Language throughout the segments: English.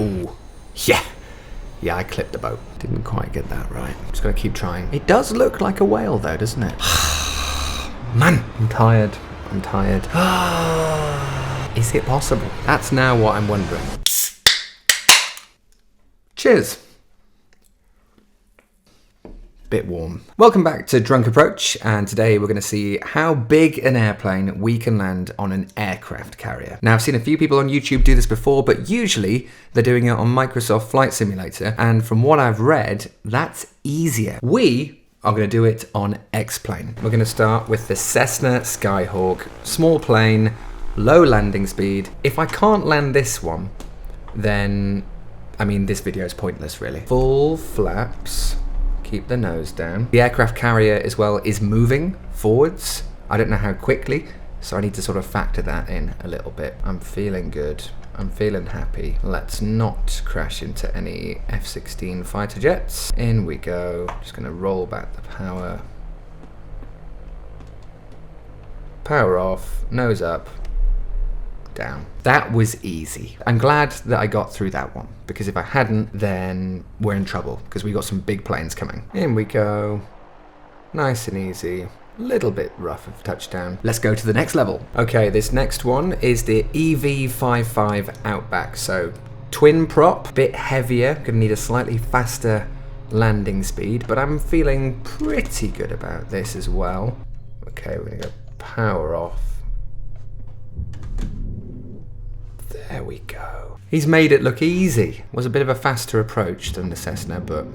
ooh, yeah. Yeah, I clipped the boat. Didn't quite get that right. Just gotta keep trying. It does look like a whale though, doesn't it? Man, I'm tired. I'm tired. Is it possible? That's now what I'm wondering. Cheers. Bit warm. Welcome back to Drunk Approach, and today we're going to see how big an airplane we can land on an aircraft carrier. Now, I've seen a few people on YouTube do this before, but usually they're doing it on Microsoft Flight Simulator, and from what I've read, that's easier. We are going to do it on X-Plane. We're going to start with the Cessna Skyhawk, small plane, low landing speed. If I can't land this one, then, I mean, this video is pointless, really. Full flaps. Keep the nose down. The aircraft carrier as well is moving forwards. I don't know how quickly, so I need to sort of factor that in a little bit. I'm feeling good. I'm feeling happy. Let's not crash into any F-16 fighter jets. In we go. Just gonna roll back the power. Power off, nose up, down. That was easy. I'm glad that I got through that one, because if I hadn't, then we're in trouble, because we got some big planes coming. In we go. Nice and easy. Little bit rough of touchdown. Let's go to the next level. Okay, this next one is the EV55 Outback. So twin prop, bit heavier, gonna need a slightly faster landing speed, but I'm feeling pretty good about this as well. Okay, we're gonna go power off. There we go. He's made it look easy. Was a bit of a faster approach than the Cessna, but,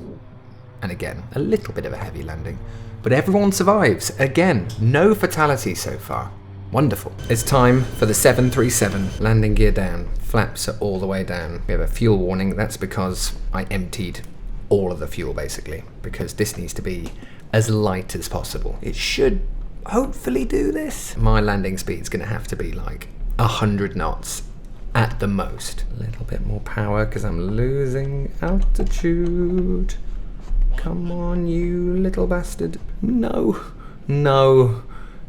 and again, a little bit of a heavy landing. But everyone survives. Again, no fatalities so far. Wonderful. It's time for the 737. Landing gear down. Flaps are all the way down. We have a fuel warning. That's because I emptied all of the fuel, basically, because this needs to be as light as possible. It should hopefully do this. My landing speed's gonna have to be like 100 knots. At the most. A little bit more power because I'm losing altitude. Come on, you little bastard. No. No.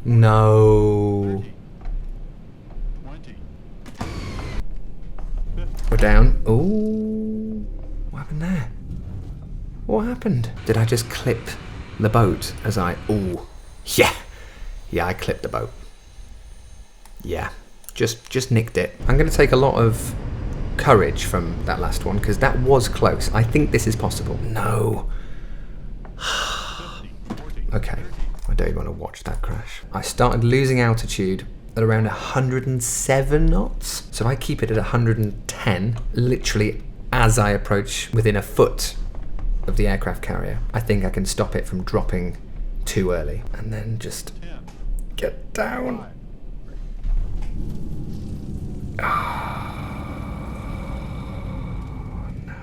No. We're down. Ooh. What happened there? What happened? Did I just clip the boat as I... Ooh. Yeah. Yeah, I clipped the boat. Yeah. Just nicked it. I'm going to take a lot of courage from that last one, because that was close. I think this is possible. No. Okay, I don't want to watch that crash. I started losing altitude at around 107 knots. So I keep it at 110, literally as I approach within a foot of the aircraft carrier. I think I can stop it from dropping too early. And then just get down. Oh, no.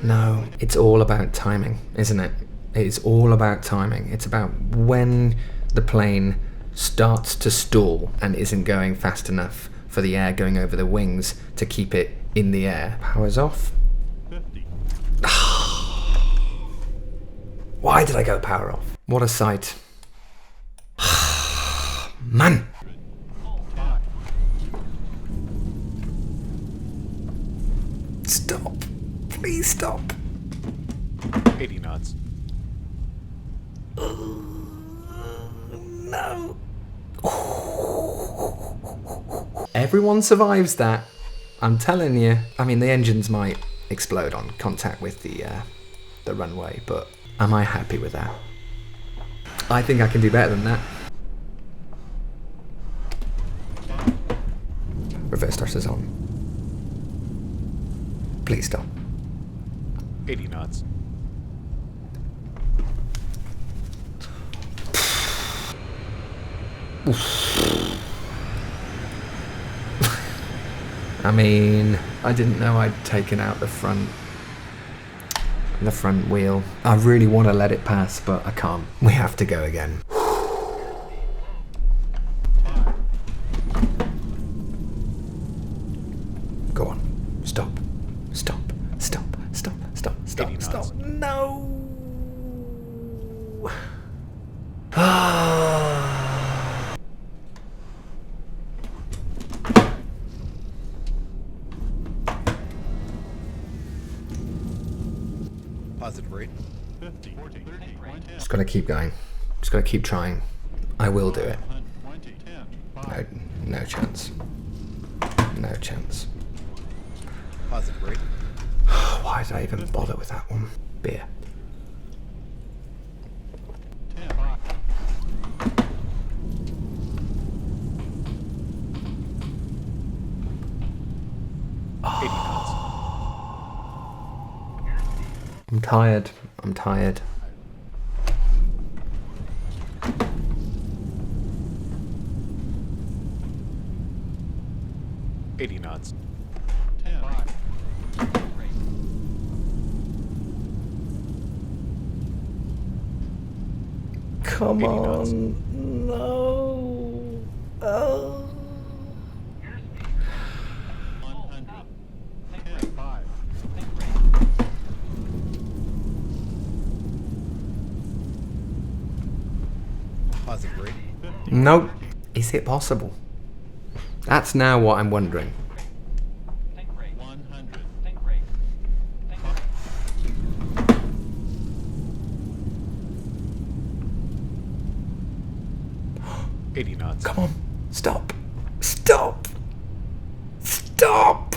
No, it's all about timing, isn't it? It's all about timing. It's about when the plane starts to stall and isn't going fast enough for the air going over the wings to keep it in the air. Power's off. Why did I go power off? What a sight. Man! Stop. Please stop. 80 knots. No. Everyone survives that. I'm telling you. I mean, the engines might explode on contact with the runway, but am I happy with that? I think I can do better than that. Reverse thrusters on. Please stop. 80 knots. I mean, I didn't know I'd taken out the front wheel. I really want to let it pass, but I can't. We have to go again. Go on. Stop. Stop. Stop. Stop. Stop. Stop. Stop. No. Positive rate. 50, 40, 30, 110. Just gotta keep going. Just gotta keep trying. I will do it. 20, 10, 5. No chance. No chance. Positive rate. Why did I even bother with that one? Beer. 10, 5. Oh. 80 knots. I'm tired. I'm tired. $80 knots. 10, 5. Come 80 knots. on. No. Oh. 100. 10, 5. Positive rate. 50. Nope. Is it possible? That's now what I'm wondering. 100. 80 knots. Come on. Stop. Stop. Stop.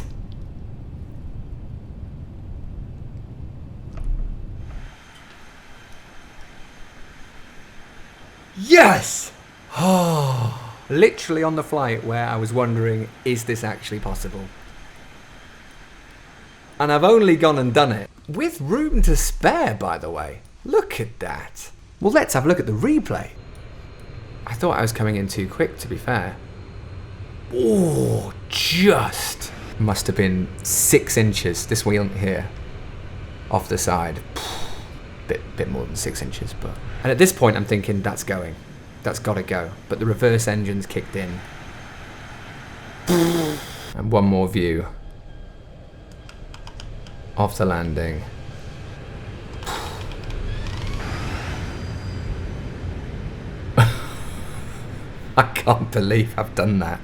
Yes! Oh, literally on the flight where I was wondering, is this actually possible? And I've only gone and done it. With room to spare, by the way. Look at that. Well, let's have a look at the replay. I thought I was coming in too quick, to be fair. Oh, just. Must have been 6 inches, this wheel here. Off the side. Bit more than 6 inches, but... And at this point, I'm thinking, that's going. That's got to go. But the reverse engine's kicked in. And one more view of the landing. I can't believe I've done that.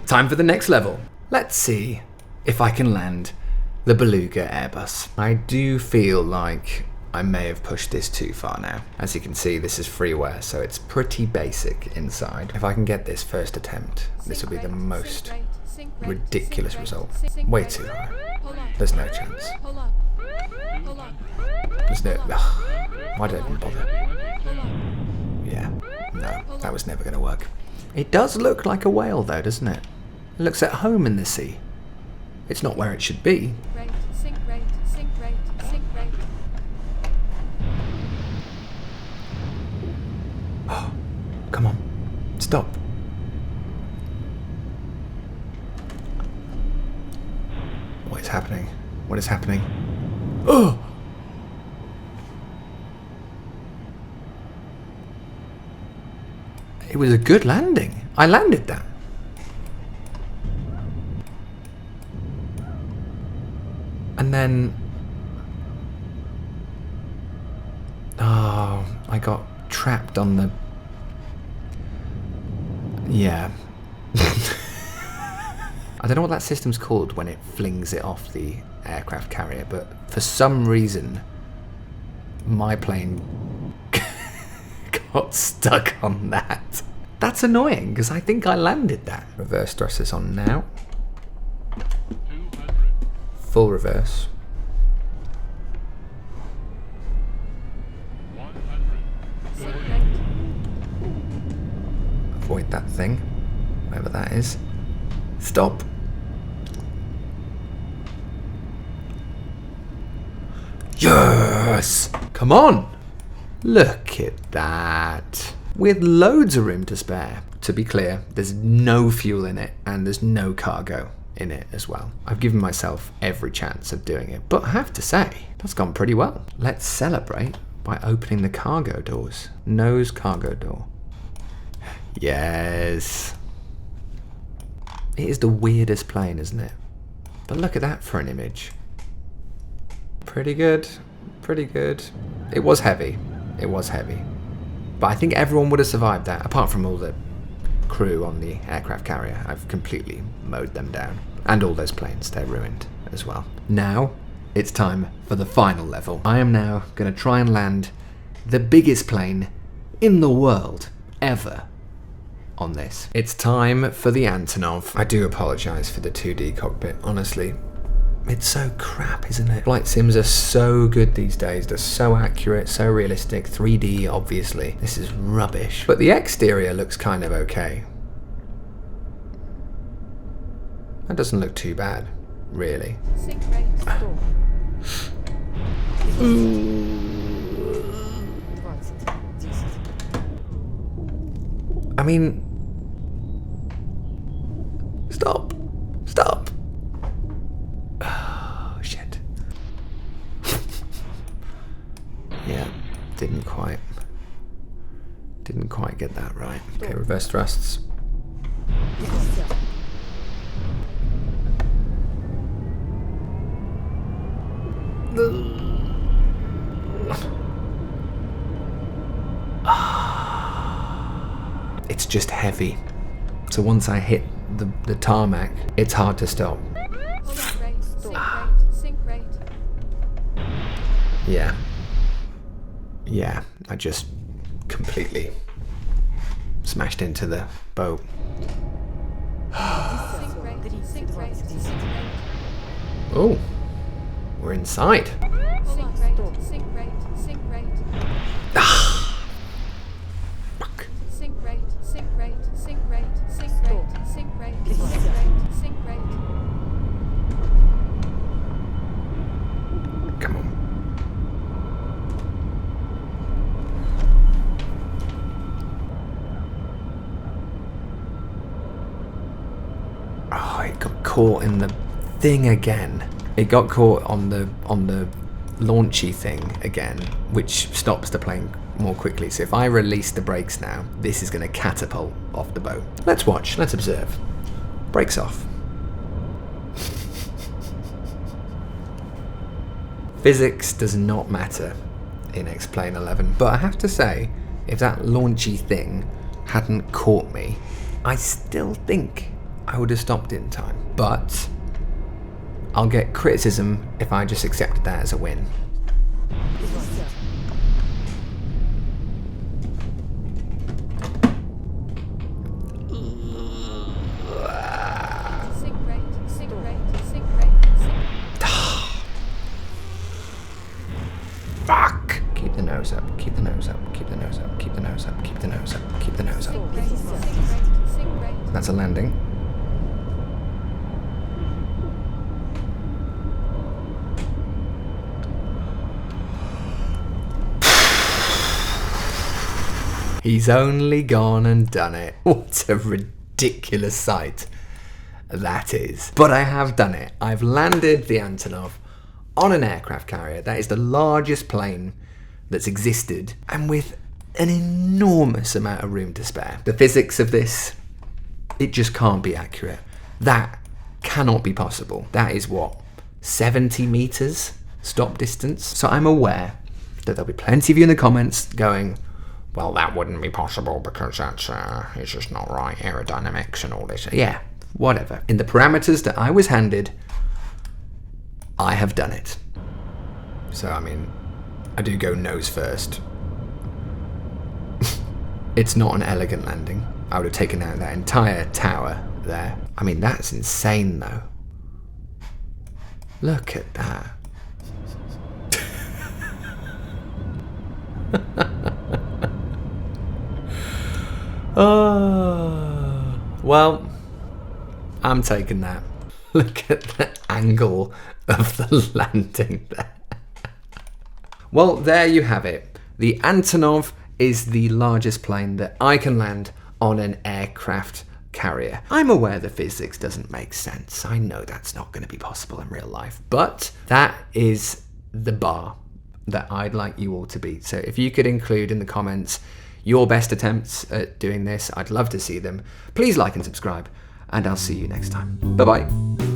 Time for the next level. Let's see if I can land the Beluga Airbus. I do feel like I may have pushed this too far now. As you can see, this is freeware, so it's pretty basic inside. If I can get this first attempt, this will be the most ridiculous result. Way too high. There's no chance. There's no... Ugh. Why did I even bother? Yeah, no, that was never going to work. It does look like a whale though, doesn't it? It looks at home in the sea. It's not where it should be. Oh, come on. Stop. What is happening? What is happening? Oh! It was a good landing. I landed that. And then... Oh, I got trapped on the... Yeah. I don't know what that system's called when it flings it off the aircraft carrier, but for some reason, my plane got stuck on that. That's annoying, because I think I landed that. Reverse thrusters on now. 200. Full reverse. 100. Avoid that thing, whatever that is. Stop. Yes! Come on! Look at that. With loads of room to spare. To be clear, there's no fuel in it and there's no cargo in it as well. I've given myself every chance of doing it, but I have to say, that's gone pretty well. Let's celebrate by opening the cargo doors. Nose cargo door. Yes. It is the weirdest plane, isn't it? But look at that for an image. Pretty good. Pretty good. It was heavy. It was heavy. But I think everyone would have survived that, apart from all the crew on the aircraft carrier. I've completely mowed them down. And all those planes, they're ruined as well. Now, it's time for the final level. I am now going to try and land the biggest plane in the world ever on this. It's time for the Antonov. I do apologise for the 2D cockpit, honestly. It's so crap, isn't it? Flight sims are so good these days. They're so accurate, so realistic. 3D, obviously. This is rubbish. But the exterior looks kind of okay. That doesn't look too bad, really. Sink rate stall. I mean... Stop. Stop. Oh, shit. Yeah, didn't quite get that right. Okay, reverse thrusts. It's just heavy. So once I hit the tarmac, it's hard to stop. Sink rate, sink rate. Yeah. Yeah, I just completely smashed into the boat. Sink rate, sink rate, sink rate. Oh, we're inside. Sink rate, sink rate, sink rate. Fuck. Sink rate, sink rate, sink rate, sink rate, sink rate, sink rate, sink rate. Come on. Oh, it got caught in the thing again. It got caught on the launchy thing again, which stops the plane more quickly. So if I release the brakes now, this is going to catapult off the boat. Let's watch. Let's observe. Brakes off. Physics does not matter in X-Plane 11, but I have to say, if that launchy thing hadn't caught me, I still think I would have stopped in time. But I'll get criticism if I just accepted that as a win. Sink rate, sink rate, sink rate, sink. Fuck! Keep the nose up, keep the nose up, keep the nose up, keep the nose up, keep the nose up, keep the nose up. Sink rate, sink rate, sink rate. That's a landing. He's only gone and done it. What a ridiculous sight that is. But I have done it. I've landed the Antonov on an aircraft carrier. That is the largest plane that's existed, and with an enormous amount of room to spare. The physics of this, it just can't be accurate. That cannot be possible. That is what, 70 meters stop distance? So I'm aware that there'll be plenty of you in the comments going, well, that wouldn't be possible because that's it's just not right, aerodynamics and all this. Yeah, whatever. In the parameters that I was handed, I have done it. So, I mean, I do go nose first. It's not an elegant landing. I would have taken out that entire tower there. I mean, that's insane, though. Look at that. Oh, well, I'm taking that. Look at the angle of the landing there. Well, there you have it. The Antonov is the largest plane that I can land on an aircraft carrier. I'm aware the physics doesn't make sense. I know that's not going to be possible in real life, but that is the bar that I'd like you all to beat. So if you could include in the comments your best attempts at doing this, I'd love to see them. Please like and subscribe, and I'll see you next time. Bye-bye.